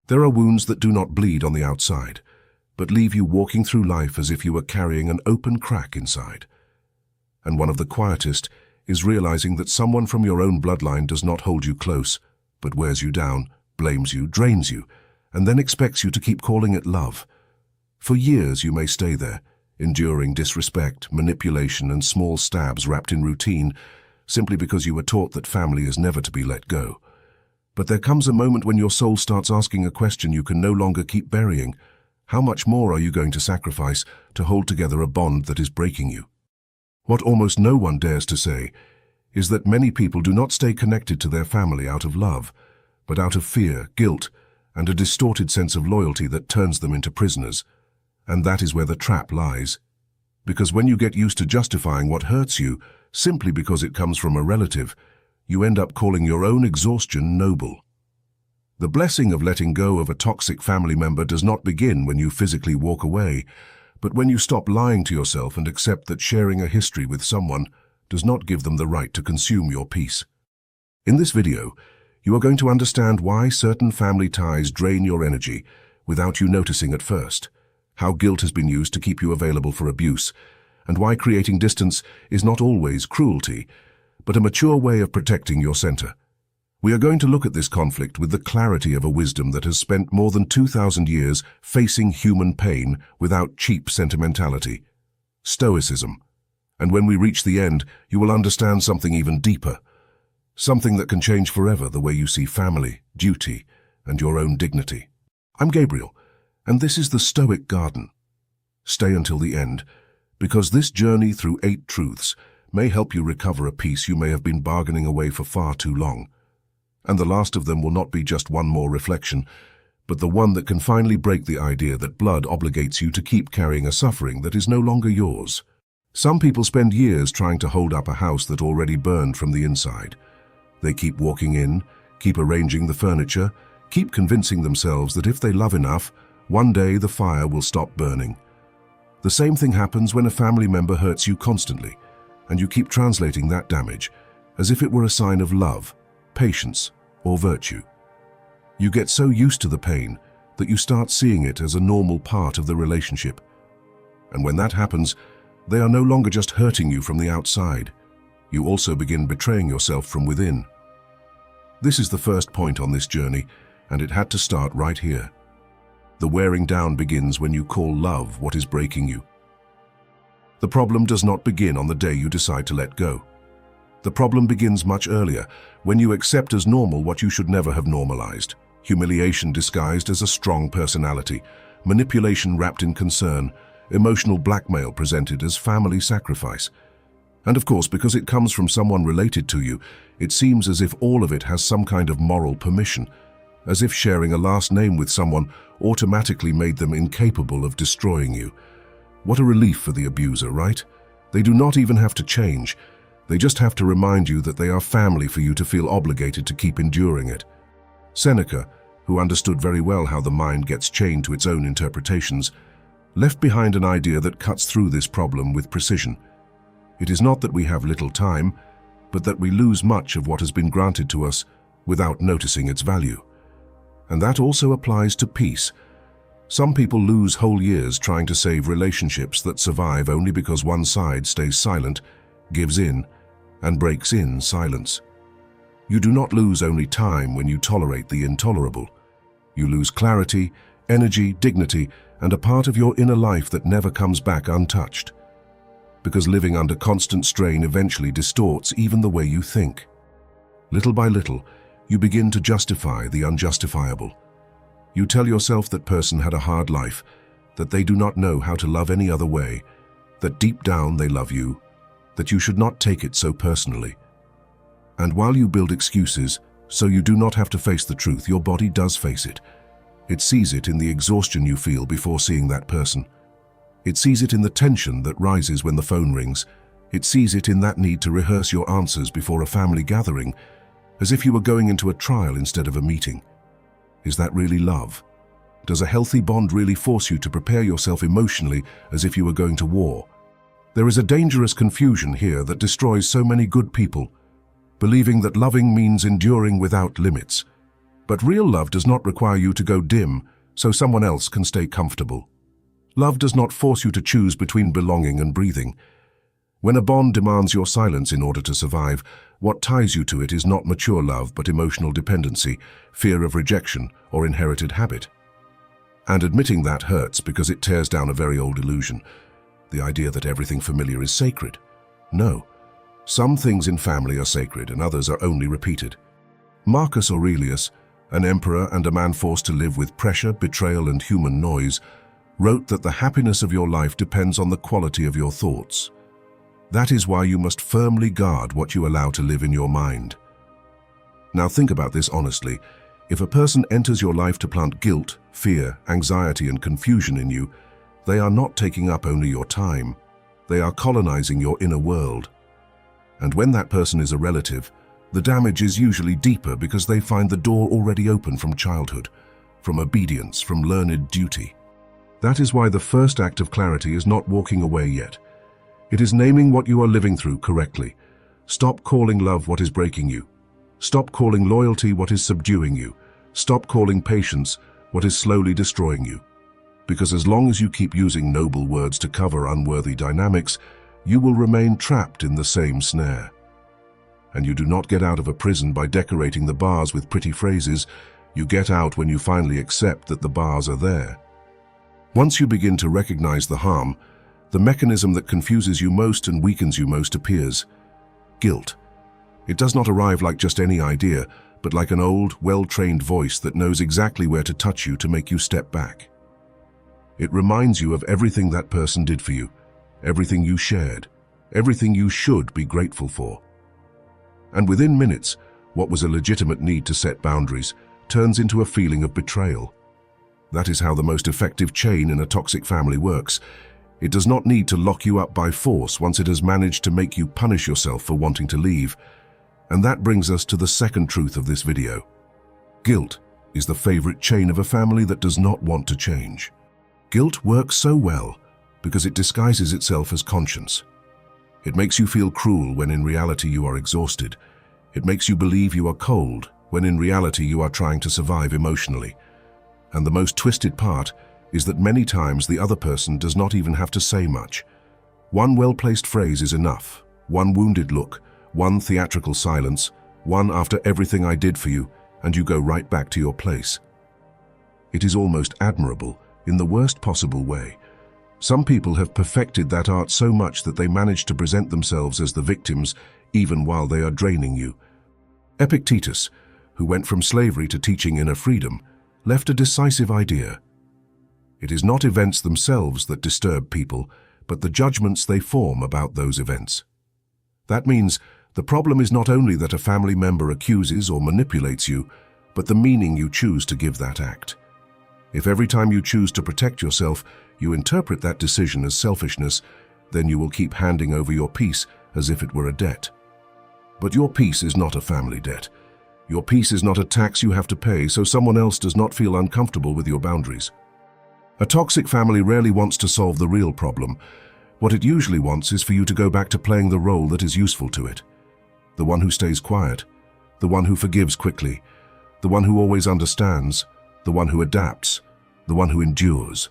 There are wounds that do not bleed on the outside, but leave you walking through life as if you were carrying an open crack inside. And one of the quietest is realizing that someone from your own bloodline does not hold you close, but wears you down, blames you, drains you, and then expects you to keep calling it love. For years you may stay there, enduring disrespect, manipulation, and small stabs wrapped in routine, simply because you were taught that family is never to be let go. But there comes a moment when your soul starts asking a question you can no longer keep burying. How much more are you going to sacrifice to hold together a bond that is breaking you? What almost no one dares to say is that many people do not stay connected to their family out of love, but out of fear, guilt, and a distorted sense of loyalty that turns them into prisoners. And that is where the trap lies. Because when you get used to justifying what hurts you, simply because it comes from a relative, you end up calling your own exhaustion noble. The blessing of letting go of a toxic family member does not begin when you physically walk away, but when you stop lying to yourself and accept that sharing a history with someone does not give them the right to consume your peace. In this video, you are going to understand why certain family ties drain your energy without you noticing at first, how guilt has been used to keep you available for abuse, and why creating distance is not always cruelty, but a mature way of protecting your center. We are going to look at this conflict with the clarity of a wisdom that has spent more than 2,000 years facing human pain without cheap sentimentality. Stoicism. And when we reach the end, you will understand something even deeper. Something that can change forever the way you see family, duty, and your own dignity. I'm Gabriel, and this is the Stoic Garden. Stay until the end, because this journey through 8 truths may help you recover a peace you may have been bargaining away for far too long. And the last of them will not be just one more reflection, but the one that can finally break the idea that blood obligates you to keep carrying a suffering that is no longer yours. Some people spend years trying to hold up a house that already burned from the inside. They keep walking in, keep arranging the furniture, keep convincing themselves that if they love enough, one day the fire will stop burning. The same thing happens when a family member hurts you constantly, and you keep translating that damage as if it were a sign of love, patience, or virtue. You get so used to the pain that you start seeing it as a normal part of the relationship. And when that happens, they are no longer just hurting you from the outside. You also begin betraying yourself from within. This is the first point on this journey, and it had to start right here. The wearing down begins when you call love what is breaking you. The problem does not begin on the day you decide to let go. The problem begins much earlier, when you accept as normal what you should never have normalized. Humiliation disguised as a strong personality, manipulation wrapped in concern, emotional blackmail presented as family sacrifice. And of course, because it comes from someone related to you, it seems as if all of it has some kind of moral permission, as if sharing a last name with someone automatically made them incapable of destroying you. What a relief for the abuser, right? They do not even have to change. They just have to remind you that they are family for you to feel obligated to keep enduring it. Seneca, who understood very well how the mind gets chained to its own interpretations, left behind an idea that cuts through this problem with precision. It is not that we have little time, but that we lose much of what has been granted to us without noticing its value. And that also applies to peace. Some people lose whole years trying to save relationships that survive only because one side stays silent, gives in, and breaks in silence. You do not lose only time when you tolerate the intolerable. You lose clarity, energy, dignity, and a part of your inner life that never comes back untouched. Because living under constant strain eventually distorts even the way you think. Little by little, you begin to justify the unjustifiable. You tell yourself that person had a hard life, that they do not know how to love any other way, that deep down they love you, that you should not take it so personally. And while you build excuses, so you do not have to face the truth, your body does face it. It sees it in the exhaustion you feel before seeing that person. It sees it in the tension that rises when the phone rings. It sees it in that need to rehearse your answers before a family gathering, as if you were going into a trial instead of a meeting. Is that really love? Does a healthy bond really force you to prepare yourself emotionally as if you were going to war? There is a dangerous confusion here that destroys so many good people, believing that loving means enduring without limits. But real love does not require you to go dim so someone else can stay comfortable. Love does not force you to choose between belonging and breathing. When a bond demands your silence in order to survive, what ties you to it is not mature love but emotional dependency, fear of rejection, or inherited habit. And admitting that hurts because it tears down a very old illusion, the idea that everything familiar is sacred. No. Some things in family are sacred and others are only repeated. Marcus Aurelius, an emperor and a man forced to live with pressure, betrayal, and human noise, wrote that the happiness of your life depends on the quality of your thoughts. That is why you must firmly guard what you allow to live in your mind. Now think about this honestly. If a person enters your life to plant guilt, fear, anxiety, and confusion in you, they are not taking up only your time. They are colonizing your inner world. And when that person is a relative, the damage is usually deeper because they find the door already open from childhood, from obedience, from learned duty. That is why the first act of clarity is not walking away yet. It is naming what you are living through correctly. Stop calling love what is breaking you. Stop calling loyalty what is subduing you. Stop calling patience what is slowly destroying you. Because as long as you keep using noble words to cover unworthy dynamics, you will remain trapped in the same snare. And you do not get out of a prison by decorating the bars with pretty phrases. You get out when you finally accept that the bars are there. Once you begin to recognize the harm, the mechanism that confuses you most and weakens you most appears: guilt. It does not arrive like just any idea, but like an old, well-trained voice that knows exactly where to touch you to make you step back. It reminds you of everything that person did for you, everything you shared, everything you should be grateful for. And within minutes, what was a legitimate need to set boundaries turns into a feeling of betrayal. That is how the most effective chain in a toxic family works. It does not need to lock you up by force once it has managed to make you punish yourself for wanting to leave. And that brings us to the second truth of this video. Guilt is the favorite chain of a family that does not want to change. Guilt works so well because it disguises itself as conscience. It makes you feel cruel when in reality you are exhausted. It makes you believe you are cold when in reality you are trying to survive emotionally. And the most twisted part is that many times the other person does not even have to say much. One well-placed phrase is enough. One wounded look, one theatrical silence, one "after everything I did for you," and you go right back to your place. It is almost admirable in the worst possible way. Some people have perfected that art so much that they manage to present themselves as the victims even while they are draining you. Epictetus, who went from slavery to teaching inner freedom, left a decisive idea. It is not events themselves that disturb people, but the judgments they form about those events. That means the problem is not only that a family member accuses or manipulates you, but the meaning you choose to give that act. If every time you choose to protect yourself, you interpret that decision as selfishness, then you will keep handing over your peace as if it were a debt. But your peace is not a family debt. Your peace is not a tax you have to pay so someone else does not feel uncomfortable with your boundaries. A toxic family rarely wants to solve the real problem. What it usually wants is for you to go back to playing the role that is useful to it. The one who stays quiet, the one who forgives quickly, the one who always understands, the one who adapts, the one who endures.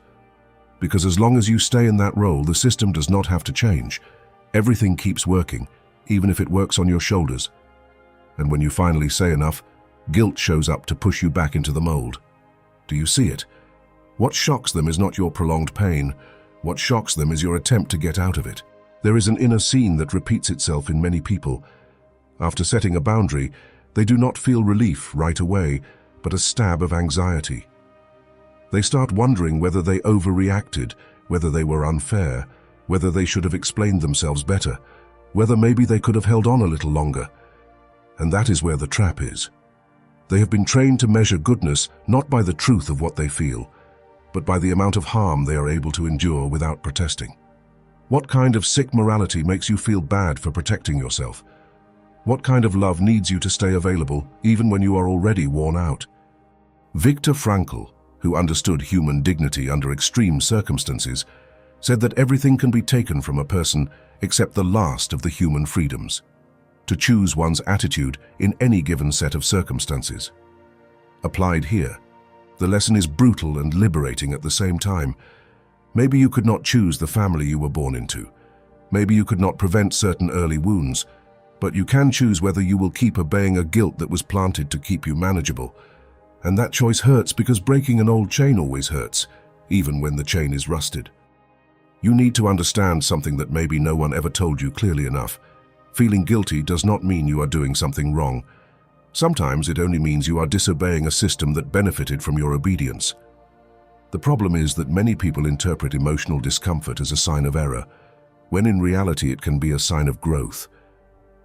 Because as long as you stay in that role, the system does not have to change. Everything keeps working, even if it works on your shoulders. And when you finally say enough, guilt shows up to push you back into the mold. Do you see it? What shocks them is not your prolonged pain. What shocks them is your attempt to get out of it. There is an inner scene that repeats itself in many people. After setting a boundary, they do not feel relief right away, but a stab of anxiety. They start wondering whether they overreacted, whether they were unfair, whether they should have explained themselves better, whether maybe they could have held on a little longer. And that is where the trap is. They have been trained to measure goodness not by the truth of what they feel, but by the amount of harm they are able to endure without protesting. What kind of sick morality makes you feel bad for protecting yourself? What kind of love needs you to stay available even when you are already worn out? Viktor Frankl, who understood human dignity under extreme circumstances, said that everything can be taken from a person except the last of the human freedoms: to choose one's attitude in any given set of circumstances. Applied here, the lesson is brutal and liberating at the same time. Maybe you could not choose the family you were born into. Maybe you could not prevent certain early wounds, but you can choose whether you will keep obeying a guilt that was planted to keep you manageable. And that choice hurts because breaking an old chain always hurts, even when the chain is rusted. You need to understand something that maybe no one ever told you clearly enough. Feeling guilty does not mean you are doing something wrong. Sometimes it only means you are disobeying a system that benefited from your obedience. The problem is that many people interpret emotional discomfort as a sign of error, when in reality it can be a sign of growth.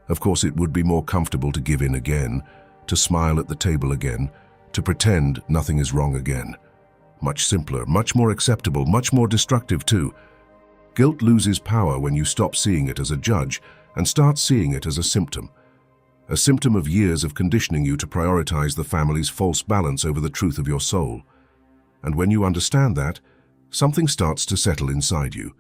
Of course, it would be more comfortable to give in again, to smile at the table again, to pretend nothing is wrong again. Much simpler, much more acceptable, much more destructive too. Guilt loses power when you stop seeing it as a judge and start seeing it as a symptom of years of conditioning you to prioritize the family's false balance over the truth of your soul. And when you understand that, something starts to settle inside you.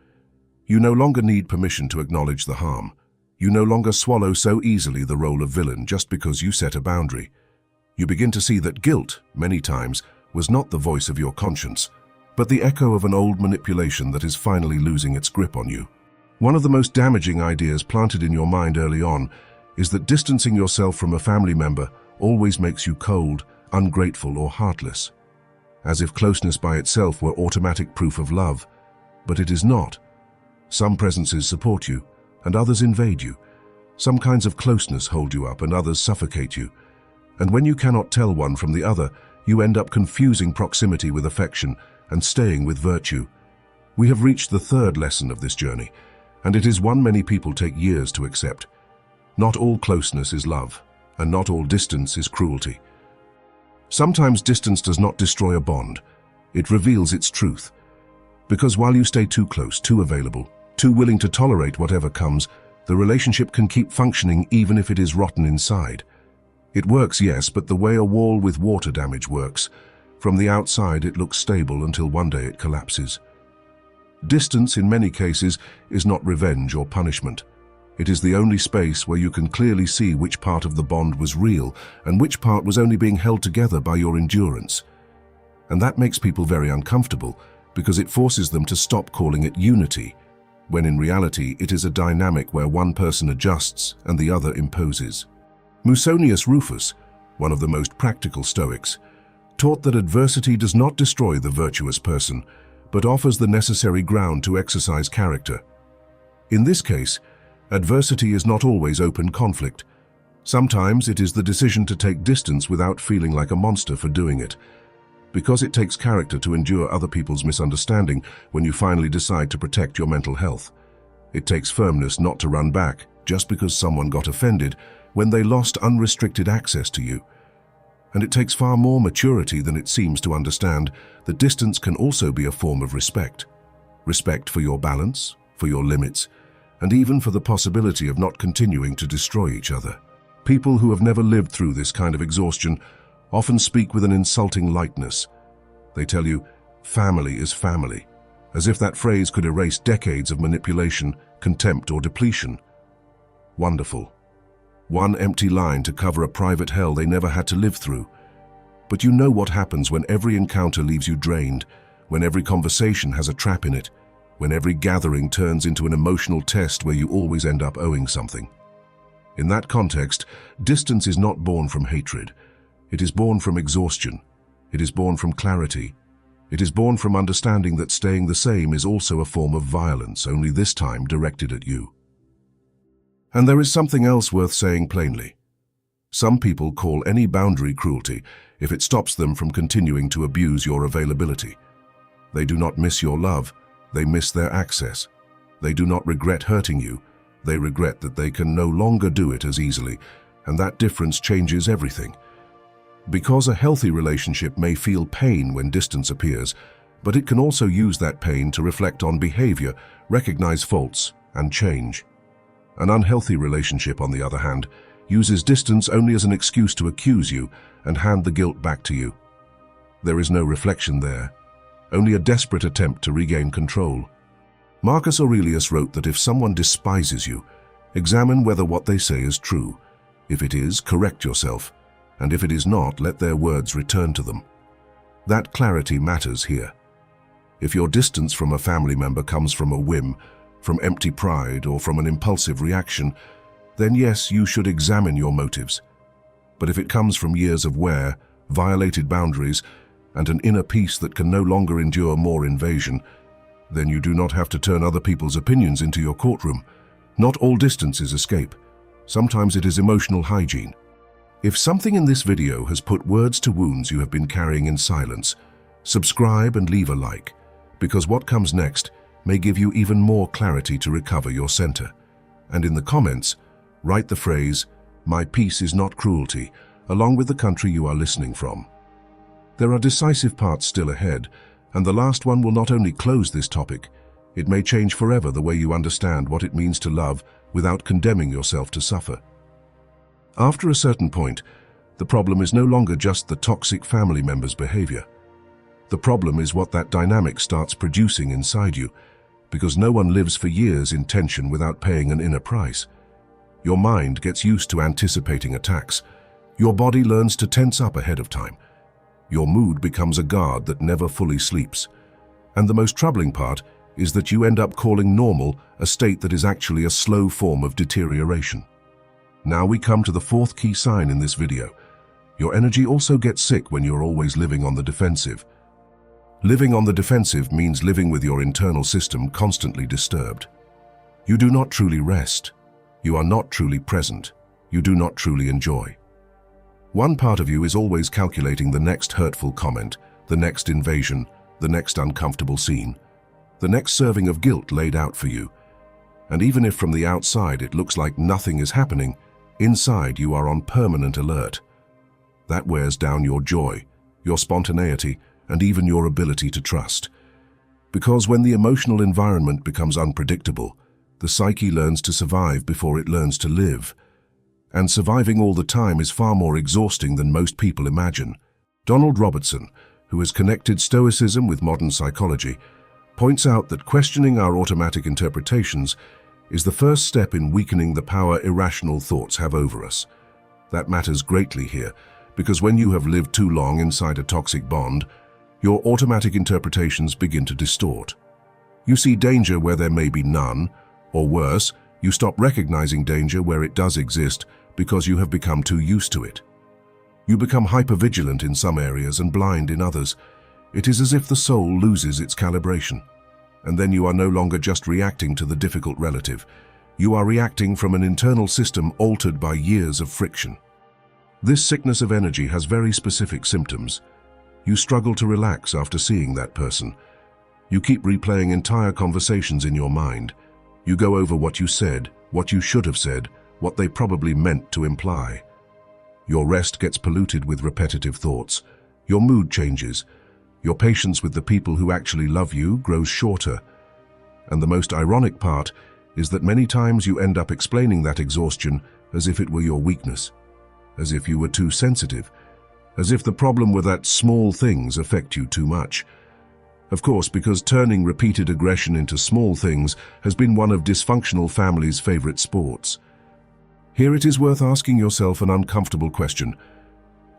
You no longer need permission to acknowledge the harm. You no longer swallow so easily the role of villain just because you set a boundary. You begin to see that guilt, many times, was not the voice of your conscience, but the echo of an old manipulation that is finally losing its grip on you. One of the most damaging ideas planted in your mind early on is that distancing yourself from a family member always makes you cold, ungrateful, or heartless, as if closeness by itself were automatic proof of love. But it is not. Some presences support you, and others invade you. Some kinds of closeness hold you up, and others suffocate you. And when you cannot tell one from the other, you end up confusing proximity with affection and staying with virtue. We have reached the third lesson of this journey, and it is one many people take years to accept. Not all closeness is love, and not all distance is cruelty. Sometimes distance does not destroy a bond. It reveals its truth. Because while you stay too close, too available, too willing to tolerate whatever comes, the relationship can keep functioning even if it is rotten inside. It works, yes, but the way a wall with water damage works. From the outside it looks stable until one day it collapses. Distance, in many cases, is not revenge or punishment. It is the only space where you can clearly see which part of the bond was real and which part was only being held together by your endurance. And that makes people very uncomfortable because it forces them to stop calling it unity, when in reality it is a dynamic where one person adjusts and the other imposes. Musonius Rufus, one of the most practical Stoics, taught that adversity does not destroy the virtuous person, but offers the necessary ground to exercise character. In this case, adversity is not always open conflict. Sometimes it is the decision to take distance without feeling like a monster for doing it. Because it takes character to endure other people's misunderstanding when you finally decide to protect your mental health. It takes firmness not to run back just because someone got offended when they lost unrestricted access to you. And it takes far more maturity than it seems to understand that distance can also be a form of respect. Respect for your balance, for your limits, and even for the possibility of not continuing to destroy each other. People who have never lived through this kind of exhaustion often speak with an insulting lightness. They tell you, family is family, as if that phrase could erase decades of manipulation, contempt, or depletion. Wonderful. One empty line to cover a private hell they never had to live through. But you know what happens when every encounter leaves you drained, when every conversation has a trap in it, when every gathering turns into an emotional test where you always end up owing something. In that context, distance is not born from hatred. It is born from exhaustion. It is born from clarity. It is born from understanding that staying the same is also a form of violence, only this time directed at you. And there is something else worth saying plainly. Some people call any boundary cruelty if it stops them from continuing to abuse your availability. They do not miss your love, they miss their access. They do not regret hurting you, they regret that they can no longer do it as easily, and that difference changes everything. Because a healthy relationship may feel pain when distance appears, but it can also use that pain to reflect on behavior, recognize faults, and change. An unhealthy relationship, on the other hand, uses distance only as an excuse to accuse you and hand the guilt back to you. There is no reflection there, only a desperate attempt to regain control. Marcus Aurelius wrote that if someone despises you, examine whether what they say is true. If it is, correct yourself. and if it is not, let their words return to them. That clarity matters here. If your distance from a family member comes from a whim, from empty pride, or from an impulsive reaction, then yes, you should examine your motives. But if it comes from years of wear, violated boundaries, and an inner peace that can no longer endure more invasion, then you do not have to turn other people's opinions into your courtroom. Not all distance is escape. Sometimes it is emotional hygiene. If something in this video has put words to wounds you have been carrying in silence, subscribe and leave a like, because what comes next may give you even more clarity to recover your center. And in the comments, write the phrase, "My peace is not cruelty," along with the country you are listening from. There are decisive parts still ahead, and the last one will not only close this topic, it may change forever the way you understand what it means to love without condemning yourself to suffer. After a certain point, the problem is no longer just the toxic family member's behavior. The problem is what that dynamic starts producing inside you, because no one lives for years in tension without paying an inner price. Your mind gets used to anticipating attacks. Your body learns to tense up ahead of time. Your mood becomes a guard that never fully sleeps. And the most troubling part is that you end up calling normal a state that is actually a slow form of deterioration. Now we come to the fourth key sign in this video. Your energy also gets sick when you're always living on the defensive. Living on the defensive means living with your internal system constantly disturbed. You do not truly rest. You are not truly present. You do not truly enjoy. One part of you is always calculating the next hurtful comment, the next invasion, the next uncomfortable scene, the next serving of guilt laid out for you. And even if from the outside it looks like nothing is happening, inside you are on permanent alert. That wears down your joy, your spontaneity, and even your ability to trust. Because when the emotional environment becomes unpredictable, the psyche learns to survive before it learns to live. And surviving all the time is far more exhausting than most people imagine. Donald Robertson, who has connected Stoicism with modern psychology, points out that questioning our automatic interpretations is the first step in weakening the power irrational thoughts have over us. That matters greatly here, because when you have lived too long inside a toxic bond, your automatic interpretations begin to distort. You see danger where there may be none, or worse, you stop recognizing danger where it does exist because you have become too used to it. You become hypervigilant in some areas and blind in others. It is as if the soul loses its calibration. And then you are no longer just reacting to the difficult relative. You are reacting from an internal system altered by years of friction. This sickness of energy has very specific symptoms. You struggle to relax after seeing that person. You keep replaying entire conversations in your mind. You go over what you said, what you should have said, what they probably meant to imply. Your rest gets polluted with repetitive thoughts. Your mood changes. Your patience with the people who actually love you grows shorter. And the most ironic part is that many times you end up explaining that exhaustion as if it were your weakness, as if you were too sensitive, as if the problem were that small things affect you too much. Of course, because turning repeated aggression into small things has been one of dysfunctional families' favorite sports. Here it is worth asking yourself an uncomfortable question.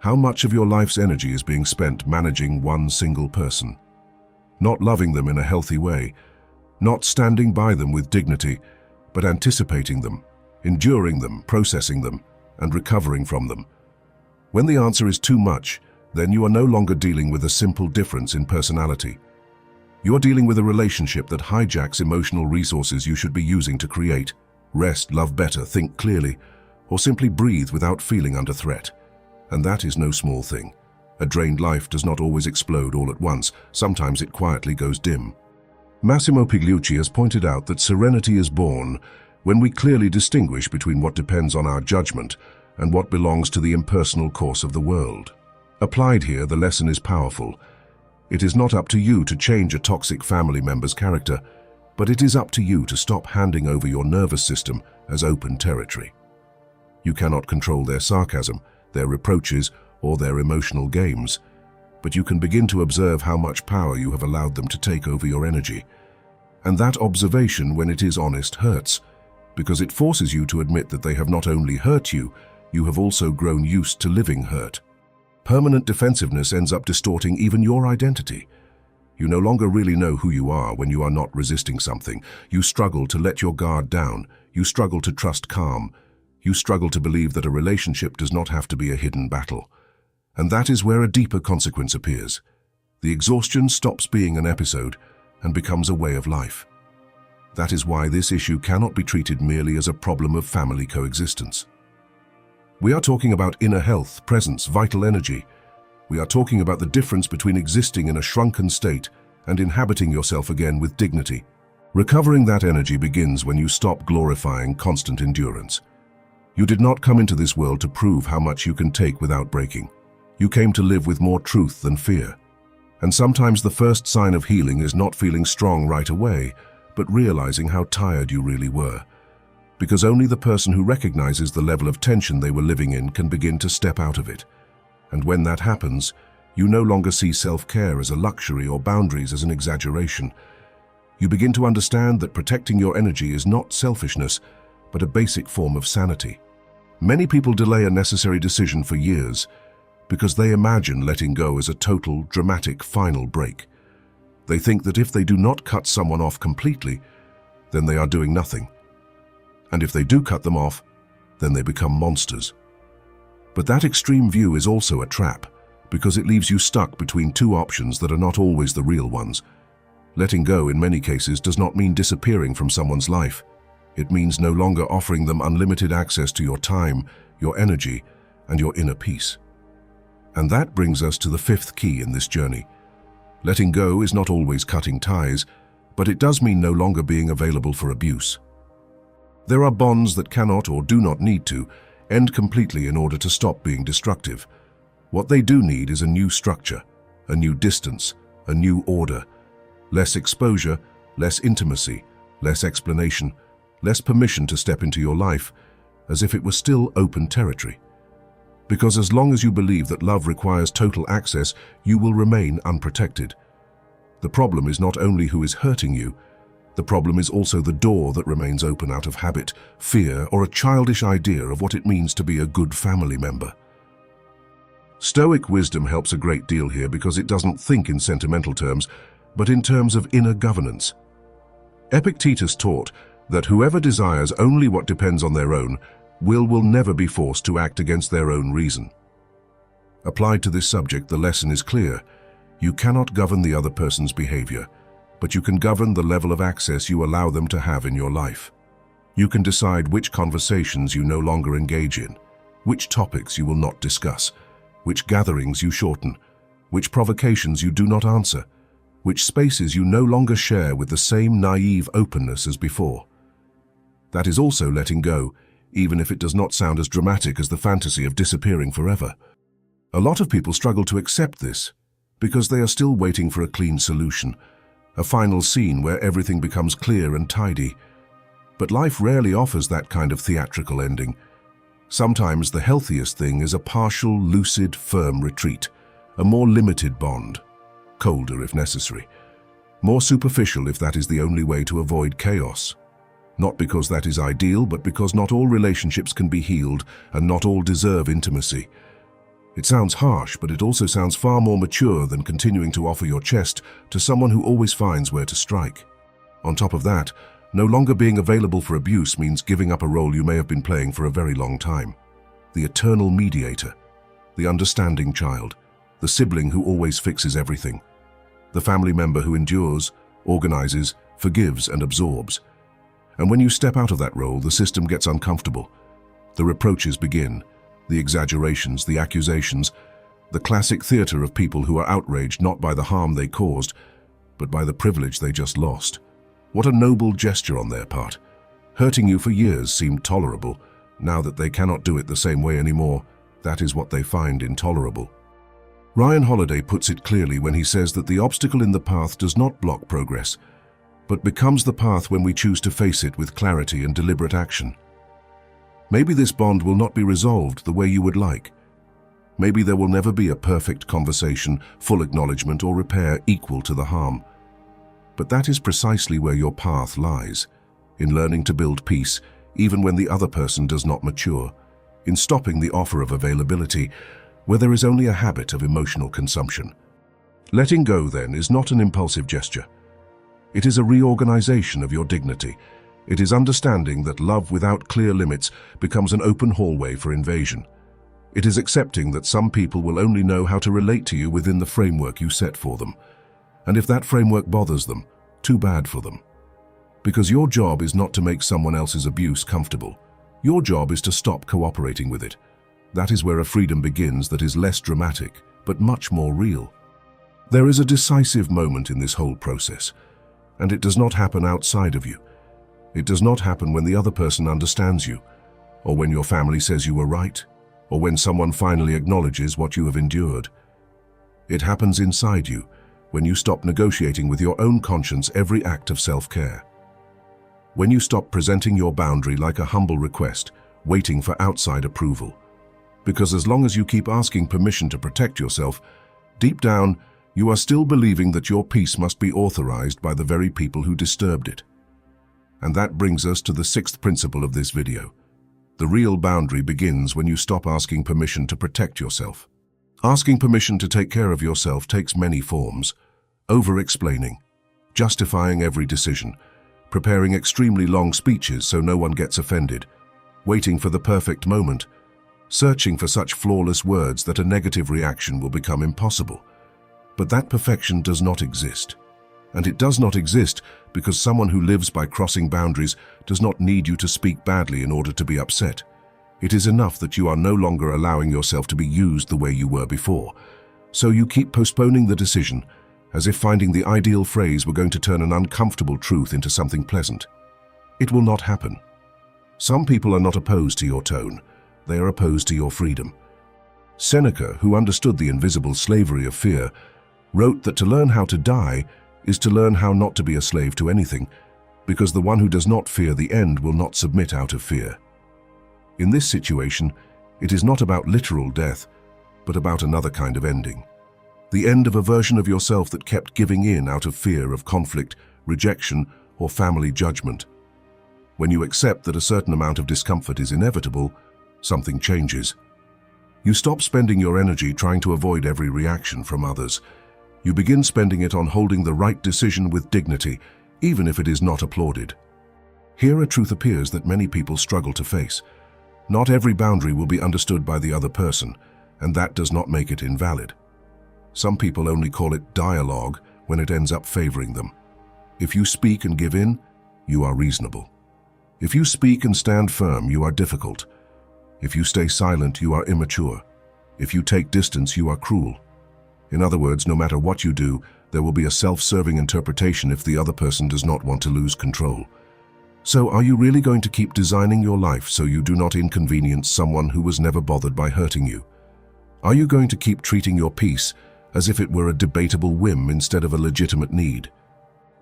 How much of your life's energy is being spent managing one single person? Not loving them in a healthy way, not standing by them with dignity, but anticipating them, enduring them, processing them, and recovering from them. When the answer is too much, then you are no longer dealing with a simple difference in personality. You are dealing with a relationship that hijacks emotional resources you should be using to create, rest, love better, think clearly, or simply breathe without feeling under threat. And that is no small thing. A drained life does not always explode all at once. Sometimes it quietly goes dim. Massimo Pigliucci has pointed out that serenity is born when we clearly distinguish between what depends on our judgment and what belongs to the impersonal course of the world. Applied here, the lesson is powerful. It is not up to you to change a toxic family member's character, but it is up to you to stop handing over your nervous system as open territory. You cannot control their sarcasm, their reproaches, or their emotional games, but you can begin to observe how much power you have allowed them to take over your energy. And that observation, when it is honest, hurts, because it forces you to admit that they have not only hurt you, you have also grown used to living hurt. Permanent defensiveness ends up distorting even your identity. You no longer really know who you are when you are not resisting something. You struggle to let your guard down. You struggle to trust calm. You struggle to believe that a relationship does not have to be a hidden battle. And that is where a deeper consequence appears. The exhaustion stops being an episode and becomes a way of life. That is why this issue cannot be treated merely as a problem of family coexistence. We are talking about inner health, presence, vital energy. We are talking about the difference between existing in a shrunken state and inhabiting yourself again with dignity. Recovering that energy begins when you stop glorifying constant endurance. You did not come into this world to prove how much you can take without breaking. You came to live with more truth than fear. And sometimes the first sign of healing is not feeling strong right away, but realizing how tired you really were. Because only the person who recognizes the level of tension they were living in can begin to step out of it. And when that happens, you no longer see self-care as a luxury or boundaries as an exaggeration. You begin to understand that protecting your energy is not selfishness, but a basic form of sanity. Many people delay a necessary decision for years because they imagine letting go as a total, dramatic, final break. They think that if they do not cut someone off completely, then they are doing nothing. And if they do cut them off, then they become monsters. But that extreme view is also a trap, because it leaves you stuck between two options that are not always the real ones. Letting go in many cases does not mean disappearing from someone's life. It means no longer offering them unlimited access to your time, your energy, and your inner peace. And that brings us to the fifth key in this journey. Letting go is not always cutting ties, but it does mean no longer being available for abuse. There are bonds that cannot or do not need to end completely in order to stop being destructive. What they do need is a new structure, a new distance, a new order. Less exposure, less intimacy, less explanation, less permission to step into your life, as if it were still open territory. Because as long as you believe that love requires total access, you will remain unprotected. The problem is not only who is hurting you, the problem is also the door that remains open out of habit, fear, or a childish idea of what it means to be a good family member. Stoic wisdom helps a great deal here because it doesn't think in sentimental terms, but in terms of inner governance. Epictetus taught that whoever desires only what depends on their own will never be forced to act against their own reason. Applied to this subject, the lesson is clear. You cannot govern the other person's behavior, but you can govern the level of access you allow them to have in your life. You can decide which conversations you no longer engage in, which topics you will not discuss, which gatherings you shorten, which provocations you do not answer, which spaces you no longer share with the same naive openness as before. That is also letting go, even if it does not sound as dramatic as the fantasy of disappearing forever. A lot of people struggle to accept this because they are still waiting for a clean solution, a final scene where everything becomes clear and tidy. But life rarely offers that kind of theatrical ending. Sometimes the healthiest thing is a partial, lucid, firm retreat, a more limited bond, colder if necessary, more superficial if that is the only way to avoid chaos. Not because that is ideal, but because not all relationships can be healed and not all deserve intimacy. It sounds harsh, but it also sounds far more mature than continuing to offer your chest to someone who always finds where to strike. On top of that, no longer being available for abuse means giving up a role you may have been playing for a very long time. The eternal mediator, the understanding child, the sibling who always fixes everything, the family member who endures, organizes, forgives, and absorbs. And when you step out of that role, the system gets uncomfortable. The reproaches begin, the exaggerations, the accusations, the classic theater of people who are outraged not by the harm they caused, but by the privilege they just lost. What a noble gesture on their part. Hurting you for years seemed tolerable. Now that they cannot do it the same way anymore, that is what they find intolerable. Ryan Holiday puts it clearly when he says that the obstacle in the path does not block progress, but becomes the path when we choose to face it with clarity and deliberate action. Maybe this bond will not be resolved the way you would like. Maybe there will never be a perfect conversation, full acknowledgement, or repair equal to the harm. But that is precisely where your path lies, in learning to build peace, even when the other person does not mature, in stopping the offer of availability where there is only a habit of emotional consumption. Letting go, then, is not an impulsive gesture. It is a reorganization of your dignity. It is understanding that love without clear limits becomes an open hallway for invasion. It is accepting that some people will only know how to relate to you within the framework you set for them. And if that framework bothers them, too bad for them. Because your job is not to make someone else's abuse comfortable. Your job is to stop cooperating with it. That is where a freedom begins that is less dramatic, but much more real. There is a decisive moment in this whole process, and it does not happen outside of you. It does not happen when the other person understands you, or when your family says you were right, or when someone finally acknowledges what you have endured. It happens inside you, when you stop negotiating with your own conscience every act of self-care. When you stop presenting your boundary like a humble request, waiting for outside approval. Because as long as you keep asking permission to protect yourself, deep down, you are still believing that your peace must be authorized by the very people who disturbed it. And that brings us to the sixth principle of this video. The real boundary begins when you stop asking permission to protect yourself. Asking permission to take care of yourself takes many forms. Over-explaining, justifying every decision, preparing extremely long speeches so no one gets offended, waiting for the perfect moment, searching for such flawless words that a negative reaction will become impossible. But that perfection does not exist. And it does not exist because someone who lives by crossing boundaries does not need you to speak badly in order to be upset. It is enough that you are no longer allowing yourself to be used the way you were before. So you keep postponing the decision, as if finding the ideal phrase were going to turn an uncomfortable truth into something pleasant. It will not happen. Some people are not opposed to your tone. They are opposed to your freedom. Seneca, who understood the invisible slavery of fear, wrote that to learn how to die is to learn how not to be a slave to anything, because the one who does not fear the end will not submit out of fear. In this situation, it is not about literal death, but about another kind of ending. The end of a version of yourself that kept giving in out of fear of conflict, rejection, or family judgment. When you accept that a certain amount of discomfort is inevitable, something changes. You stop spending your energy trying to avoid every reaction from others. You begin spending it on holding the right decision with dignity, even if it is not applauded. Here a truth appears that many people struggle to face. Not every boundary will be understood by the other person, and that does not make it invalid. Some people only call it dialogue when it ends up favoring them. If you speak and give in, you are reasonable. If you speak and stand firm, you are difficult. If you stay silent, you are immature. If you take distance, you are cruel. In other words, no matter what you do, there will be a self-serving interpretation if the other person does not want to lose control. So are you really going to keep designing your life so you do not inconvenience someone who was never bothered by hurting you? Are you going to keep treating your peace as if it were a debatable whim instead of a legitimate need?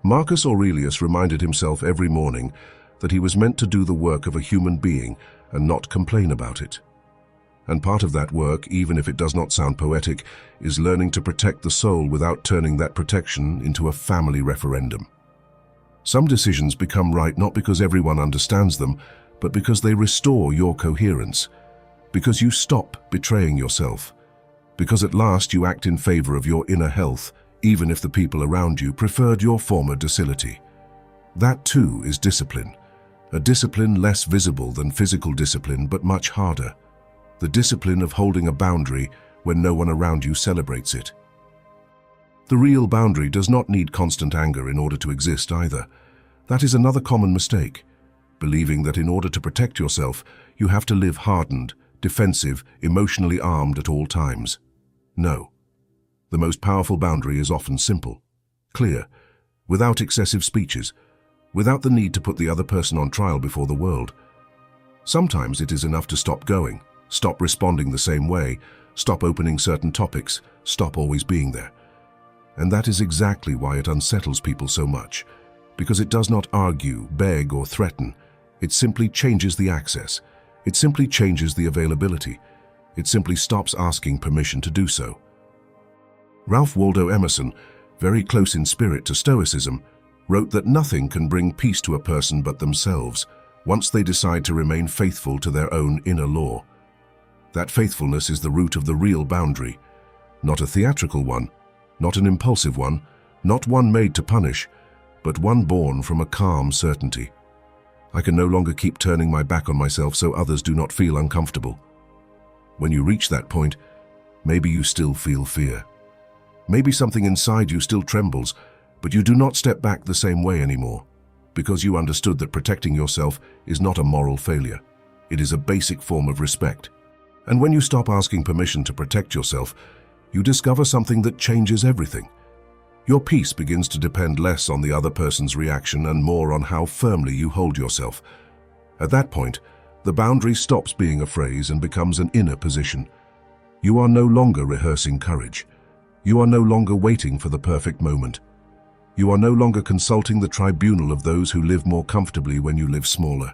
Marcus Aurelius reminded himself every morning that he was meant to do the work of a human being and not complain about it. And part of that work, even if it does not sound poetic, is learning to protect the soul without turning that protection into a family referendum. Some decisions become right not because everyone understands them, but because they restore your coherence, because you stop betraying yourself, because at last you act in favor of your inner health, even if the people around you preferred your former docility. That too is discipline, a discipline less visible than physical discipline but much harder. The discipline of holding a boundary when no one around you celebrates it. The real boundary does not need constant anger in order to exist either. That is another common mistake, believing that in order to protect yourself, you have to live hardened, defensive, emotionally armed at all times. No. The most powerful boundary is often simple, clear, without excessive speeches, without the need to put the other person on trial before the world. Sometimes it is enough to stop going, stop responding the same way, stop opening certain topics, stop always being there. And that is exactly why it unsettles people so much, because it does not argue, beg, or threaten. It simply changes the access. It simply changes the availability. It simply stops asking permission to do so. Ralph Waldo Emerson, very close in spirit to Stoicism, wrote that nothing can bring peace to a person but themselves, once they decide to remain faithful to their own inner law. That faithfulness is the root of the real boundary, not a theatrical one, not an impulsive one, not one made to punish, but one born from a calm certainty. I can no longer keep turning my back on myself so others do not feel uncomfortable. When you reach that point, maybe you still feel fear. Maybe something inside you still trembles, but you do not step back the same way anymore, because you understood that protecting yourself is not a moral failure. It is a basic form of respect. And when you stop asking permission to protect yourself, you discover something that changes everything. Your peace begins to depend less on the other person's reaction and more on how firmly you hold yourself. At that point, the boundary stops being a phrase and becomes an inner position. You are no longer rehearsing courage. You are no longer waiting for the perfect moment. You are no longer consulting the tribunal of those who live more comfortably when you live smaller.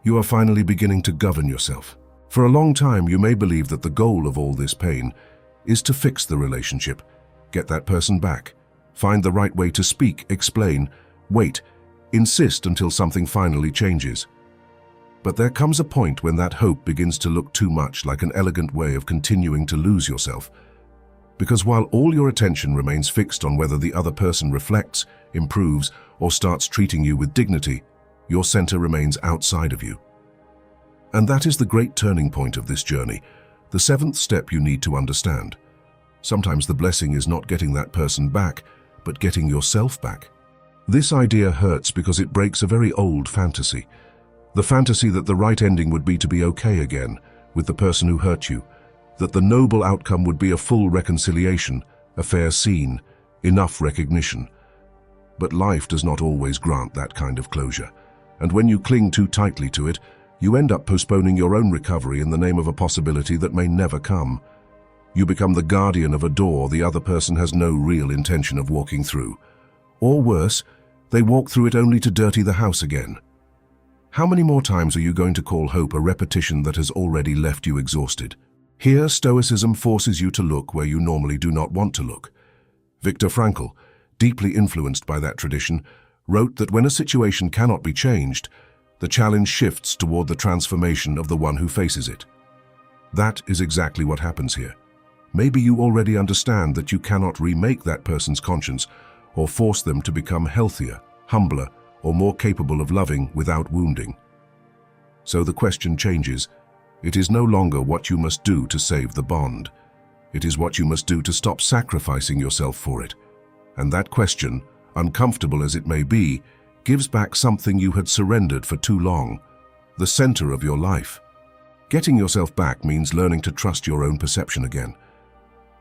You are finally beginning to govern yourself. For a long time, you may believe that the goal of all this pain is to fix the relationship, get that person back, find the right way to speak, explain, wait, insist until something finally changes. But there comes a point when that hope begins to look too much like an elegant way of continuing to lose yourself. Because while all your attention remains fixed on whether the other person reflects, improves, or starts treating you with dignity, your center remains outside of you. And that is the great turning point of this journey, the seventh step you need to understand. Sometimes the blessing is not getting that person back, but getting yourself back. This idea hurts because it breaks a very old fantasy. The fantasy that the right ending would be to be okay again with the person who hurt you, that the noble outcome would be a full reconciliation, a fair scene, enough recognition. But life does not always grant that kind of closure, and when you cling too tightly to it, you end up postponing your own recovery in the name of a possibility that may never come. You become the guardian of a door the other person has no real intention of walking through. Or worse, they walk through it only to dirty the house again. How many more times are you going to call hope a repetition that has already left you exhausted? Here, Stoicism forces you to look where you normally do not want to look. Viktor Frankl, deeply influenced by that tradition, wrote that when a situation cannot be changed, the challenge shifts toward the transformation of the one who faces it. That is exactly what happens here. Maybe you already understand that you cannot remake that person's conscience or force them to become healthier, humbler, or more capable of loving without wounding. So the question changes. It is no longer what you must do to save the bond. It is what you must do to stop sacrificing yourself for it. And that question, uncomfortable as it may be, gives back something you had surrendered for too long, the center of your life. Getting yourself back means learning to trust your own perception again.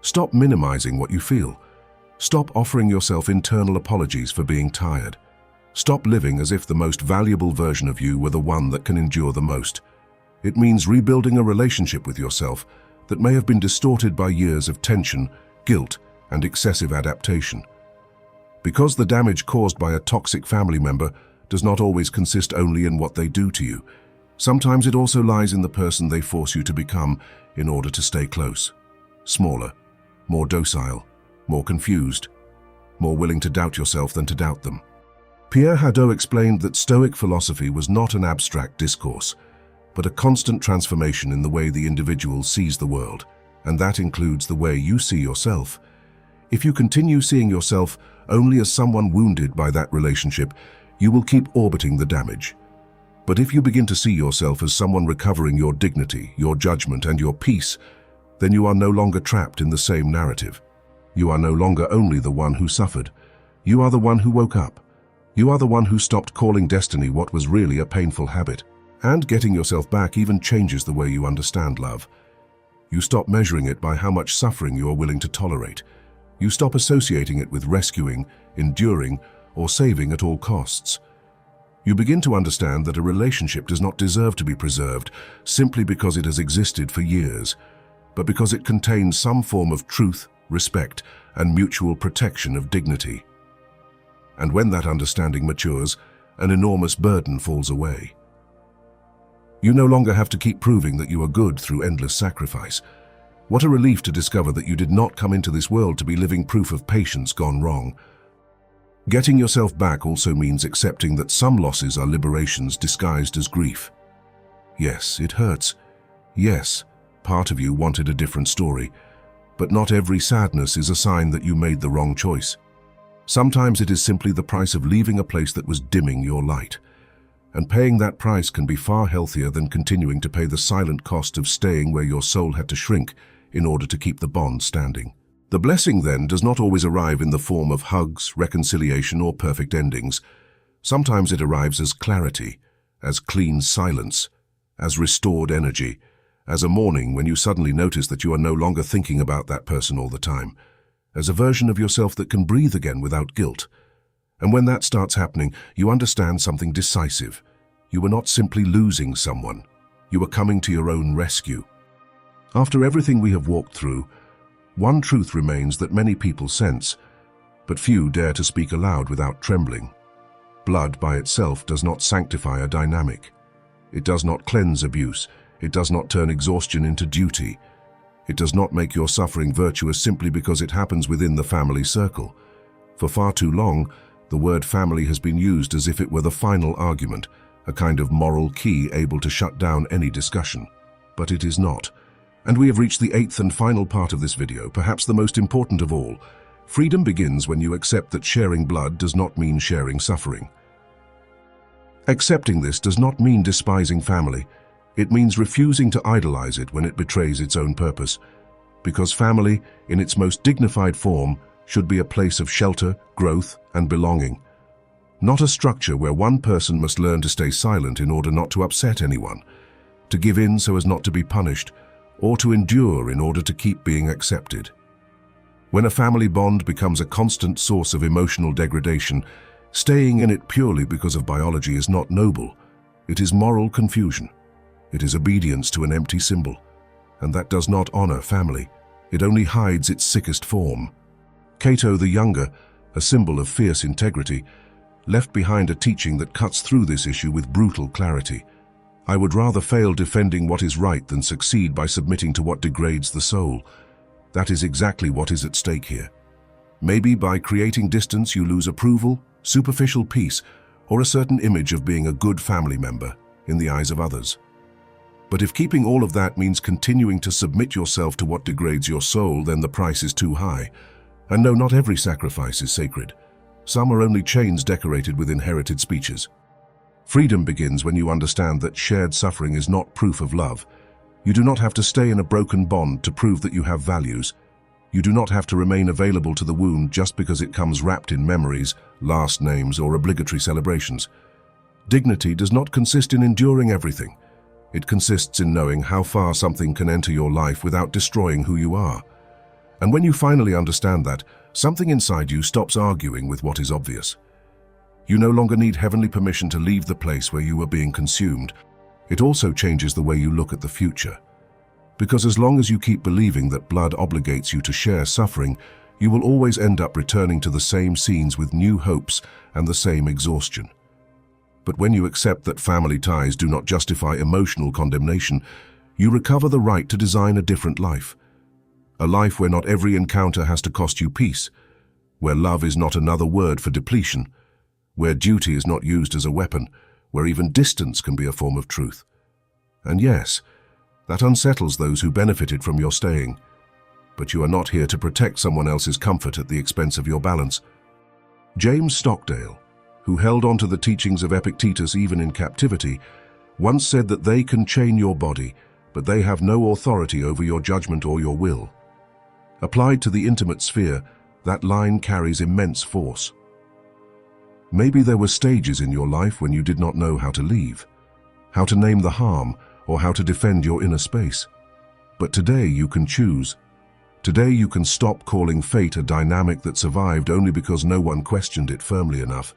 Stop minimizing what you feel. Stop offering yourself internal apologies for being tired. Stop living as if the most valuable version of you were the one that can endure the most. It means rebuilding a relationship with yourself that may have been distorted by years of tension, guilt, and excessive adaptation. Because the damage caused by a toxic family member does not always consist only in what they do to you. Sometimes it also lies in the person they force you to become in order to stay close. Smaller, more docile, more confused, more willing to doubt yourself than to doubt them. Pierre Hadot explained that Stoic philosophy was not an abstract discourse, but a constant transformation in the way the individual sees the world, and that includes the way you see yourself. If you continue seeing yourself only as someone wounded by that relationship, you will keep orbiting the damage. But if you begin to see yourself as someone recovering your dignity, your judgment, and your peace, then you are no longer trapped in the same narrative. You are no longer only the one who suffered. You are the one who woke up. You are the one who stopped calling destiny what was really a painful habit. And getting yourself back even changes the way you understand love. You stop measuring it by how much suffering you are willing to tolerate. You stop associating it with rescuing, enduring, or saving at all costs. You begin to understand that a relationship does not deserve to be preserved simply because it has existed for years, but because it contains some form of truth, respect, and mutual protection of dignity. And when that understanding matures, an enormous burden falls away. You no longer have to keep proving that you are good through endless sacrifice. What a relief to discover that you did not come into this world to be living proof of patience gone wrong. Getting yourself back also means accepting that some losses are liberations disguised as grief. Yes, it hurts. Yes, Part of you wanted a different story, but not every sadness is a sign that you made the wrong choice. Sometimes it is simply the price of leaving a place that was dimming your light. And paying that price can be far healthier than continuing to pay the silent cost of staying where your soul had to shrink in order to keep the bond standing. The blessing, then, does not always arrive in the form of hugs, reconciliation, or perfect endings. Sometimes it arrives as clarity, as clean silence, as restored energy, as a morning when you suddenly notice that you are no longer thinking about that person all the time, as a version of yourself that can breathe again without guilt. And when that starts happening, you understand something decisive. You were not simply losing someone. You were coming to your own rescue. After everything we have walked through, one truth remains that many people sense, but few dare to speak aloud without trembling. Blood by itself does not sanctify a dynamic. It does not cleanse abuse. It does not turn exhaustion into duty. It does not make your suffering virtuous simply because it happens within the family circle. For far too long, the word family has been used as if it were the final argument, a kind of moral key able to shut down any discussion. But it is not. And we have reached the eighth and final part of this video, perhaps the most important of all. Freedom begins when you accept that sharing blood does not mean sharing suffering. Accepting this does not mean despising family. It means refusing to idolize it when it betrays its own purpose. Because family, in its most dignified form, should be a place of shelter, growth, and belonging. Not a structure where one person must learn to stay silent in order not to upset anyone, to give in so as not to be punished, or to endure in order to keep being accepted. When a family bond becomes a constant source of emotional degradation, staying in it purely because of biology is not noble. It is moral confusion. It is obedience to an empty symbol. And that does not honor family. It only hides its sickest form. Cato the Younger, a symbol of fierce integrity, left behind a teaching that cuts through this issue with brutal clarity. I would rather fail defending what is right than succeed by submitting to what degrades the soul. That is exactly what is at stake here. Maybe by creating distance you lose approval, superficial peace, or a certain image of being a good family member in the eyes of others. But if keeping all of that means continuing to submit yourself to what degrades your soul, then the price is too high. And no, not every sacrifice is sacred. Some are only chains decorated with inherited speeches. Freedom begins when you understand that shared suffering is not proof of love. You do not have to stay in a broken bond to prove that you have values. You do not have to remain available to the wound just because it comes wrapped in memories, last names, or obligatory celebrations. Dignity does not consist in enduring everything. It consists in knowing how far something can enter your life without destroying who you are. And when you finally understand that, something inside you stops arguing with what is obvious. You no longer need heavenly permission to leave the place where you are being consumed. It also changes the way you look at the future. Because as long as you keep believing that blood obligates you to share suffering, you will always end up returning to the same scenes with new hopes and the same exhaustion. But when you accept that family ties do not justify emotional condemnation, you recover the right to design a different life. A life where not every encounter has to cost you peace, where love is not another word for depletion, where duty is not used as a weapon, where even distance can be a form of truth. And yes, that unsettles those who benefited from your staying. But you are not here to protect someone else's comfort at the expense of your balance. James Stockdale, who held on to the teachings of Epictetus even in captivity, once said that they can chain your body, but they have no authority over your judgment or your will. Applied to the intimate sphere, that line carries immense force. Maybe there were stages in your life when you did not know how to leave, how to name the harm, or how to defend your inner space. But today you can choose. Today you can stop calling fate a dynamic that survived only because no one questioned it firmly enough.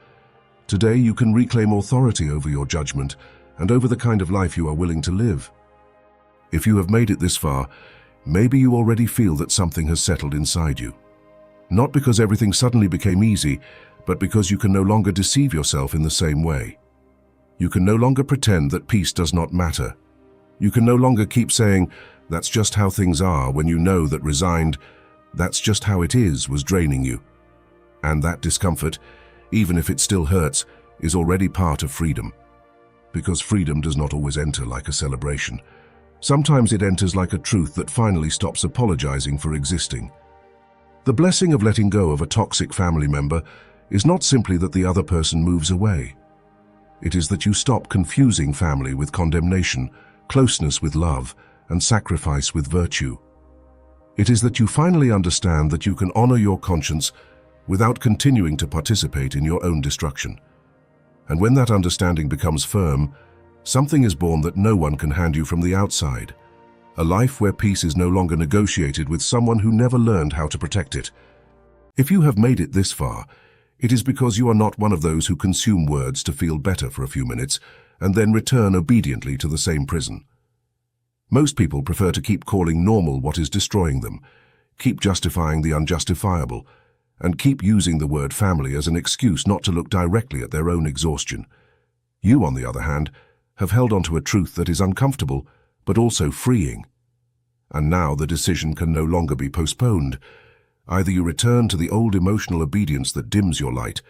Today you can reclaim authority over your judgment and over the kind of life you are willing to live. If you have made it this far, maybe you already feel that something has settled inside you. Not because everything suddenly became easy, but because you can no longer deceive yourself in the same way. You can no longer pretend that peace does not matter. You can no longer keep saying, "That's just how things are," when you know that resigned, "That's just how it is," was draining you. And that discomfort, even if it still hurts, is already part of freedom. Because freedom does not always enter like a celebration. Sometimes it enters like a truth that finally stops apologizing for existing. The blessing of letting go of a toxic family member is not simply that the other person moves away. It is that you stop confusing family with condemnation, closeness with love, and sacrifice with virtue. It is that you finally understand that you can honor your conscience without continuing to participate in your own destruction. And when that understanding becomes firm, something is born that no one can hand you from the outside. A life where peace is no longer negotiated with someone who never learned how to protect it. If you have made it this far, it is because you are not one of those who consume words to feel better for a few minutes and then return obediently to the same prison. Most people prefer to keep calling normal what is destroying them, keep justifying the unjustifiable, and keep using the word family as an excuse not to look directly at their own exhaustion. You, on the other hand, have held onto a truth that is uncomfortable, but also freeing. And now the decision can no longer be postponed. Either you return to the old emotional obedience that dims your light,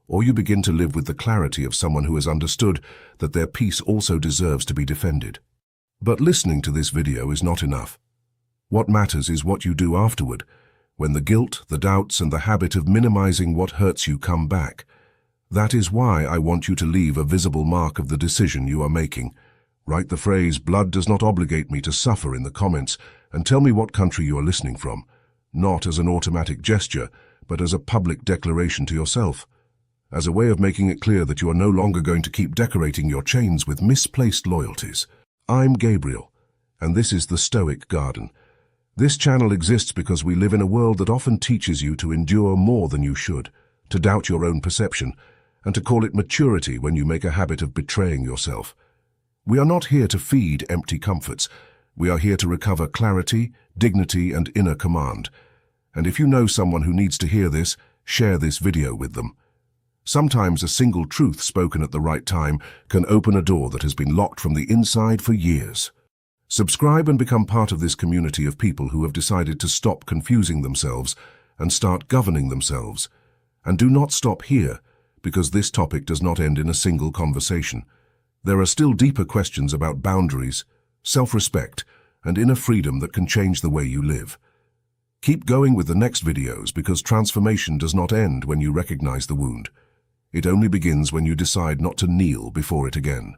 or you begin to live with the clarity of someone who has understood that their peace also deserves to be defended. But listening to this video is not enough. What matters is what you do afterward, when the guilt, the doubts, and the habit of minimizing what hurts you come back. That is why I want you to leave a visible mark of the decision you are making. Write the phrase, "Blood does not obligate me to suffer," in the comments, and tell me what country you are listening from, not as an automatic gesture, but as a public declaration to yourself, as a way of making it clear that you are no longer going to keep decorating your chains with misplaced loyalties. I'm Gabriel, and this is the Stoic Garden. This channel exists because we live in a world that often teaches you to endure more than you should, to doubt your own perception, and to call it maturity when you make a habit of betraying yourself. We are not here to feed empty comforts. We are here to recover clarity, dignity, and inner command. And if you know someone who needs to hear this, share this video with them. Sometimes a single truth spoken at the right time can open a door that has been locked from the inside for years. Subscribe and become part of this community of people who have decided to stop confusing themselves and start governing themselves. And do not stop here, because this topic does not end in a single conversation. There are still deeper questions about boundaries, self-respect, and inner freedom that can change the way you live. Keep going with the next videos because transformation does not end when you recognize the wound. It only begins when you decide not to kneel before it again.